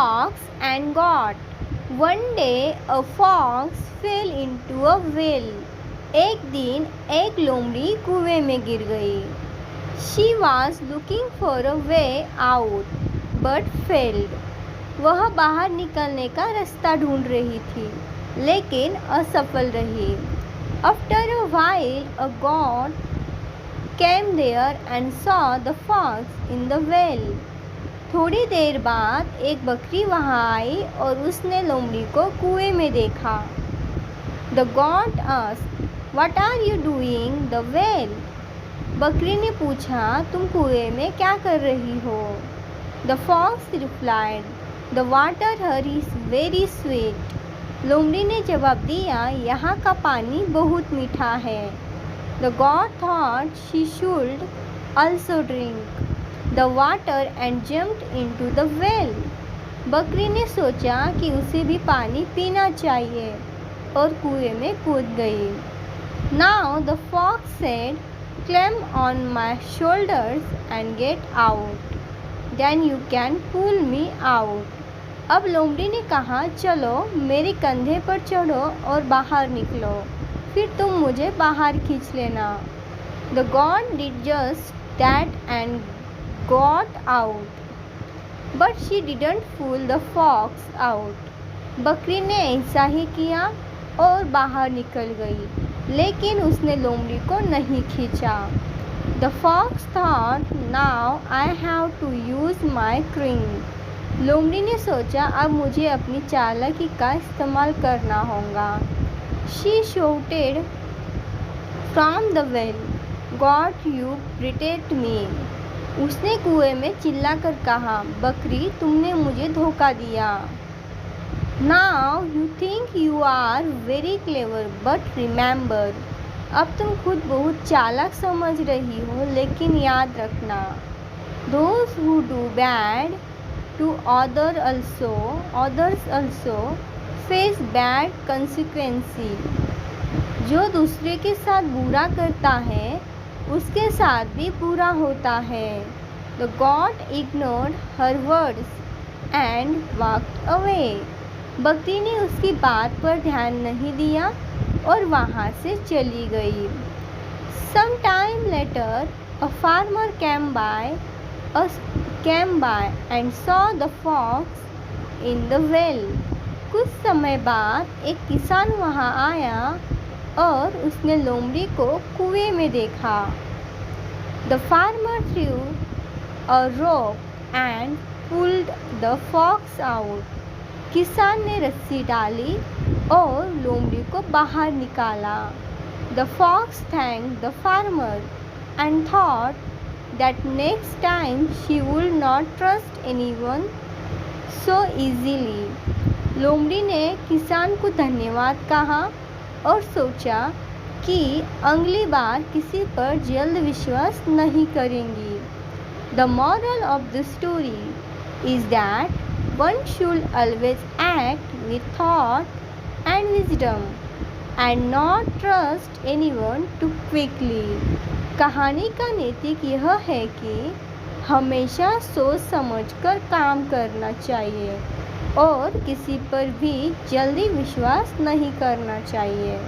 fox and goat. One day a fox fell into a well. एक दिन एक लोमड़ी कुएं में गिर गई. She was looking for a way out but failed. वह बाहर निकलने का रास्ता ढूंढ रही थी लेकिन असफल रही. After a while a goat came there and saw the fox in the well. थोड़ी देर बाद एक बकरी वहाँ आई और उसने लोमड़ी को कुएं में देखा. The goat asked, "What are you doing the well?" बकरी ने पूछा, तुम कुएं में क्या कर रही हो? The fox replied, "The water here is very sweet." लोमड़ी ने जवाब दिया, यहाँ का पानी बहुत मीठा है. The goat thought she should also drink the water and jumped into the well. बकरी ने सोचा कि उसे भी पानी पीना चाहिए और कुएं में कूद गई. Now the fox said, "Climb on my shoulders and get out. Then you can pull me out." अब लोमड़ी ने कहा, चलो मेरे कंधे पर चढ़ो और बाहर निकलो, फिर तुम मुझे बाहर खींच लेना. The goat did just that and got out, but she didn't pull the fox out. बकरी ने ऐसा ही किया और बाहर निकल गई, लेकिन उसने लोमड़ी को नहीं खींचा. The fox thought, now I have to use my cunning. लोमड़ी ने सोचा, अब मुझे अपनी चालाकी का इस्तेमाल करना होगा. She shouted from the well, "God, you betrayed me." उसने कुएं में चिल्लाकर कहा, बकरी तुमने मुझे धोखा दिया. Now you think you are very clever, but remember, अब तुम खुद बहुत चालाक समझ रही हो, लेकिन याद रखना, those who do bad to others also face bad consequences. जो दूसरे के साथ बुरा करता है उसके साथ भी बुरा होता है. The goat ignored her words and walked away. बकरी ने उसकी बात पर ध्यान नहीं दिया और वहाँ से चली गई. Some time later, a farmer came by and saw the fox in the well. कुछ समय बाद एक किसान वहाँ आया और उसने लोमड़ी को कुएं में देखा. The farmer threw a rope and pulled the fox out. किसान ने रस्सी डाली और लोमड़ी को बाहर निकाला. The fox thanked the farmer and thought that next time she would not trust anyone so easily. लोमड़ी ने किसान को धन्यवाद कहा और सोचा कि अगली बार किसी पर जल्द विश्वास नहीं करेंगी. The moral of the story is that one should always act with thought and wisdom and not trust anyone too quickly. कहानी का नैतिक यह है कि हमेशा सोच समझकर काम करना चाहिए और किसी पर भी जल्दी विश्वास नहीं करना चाहिए.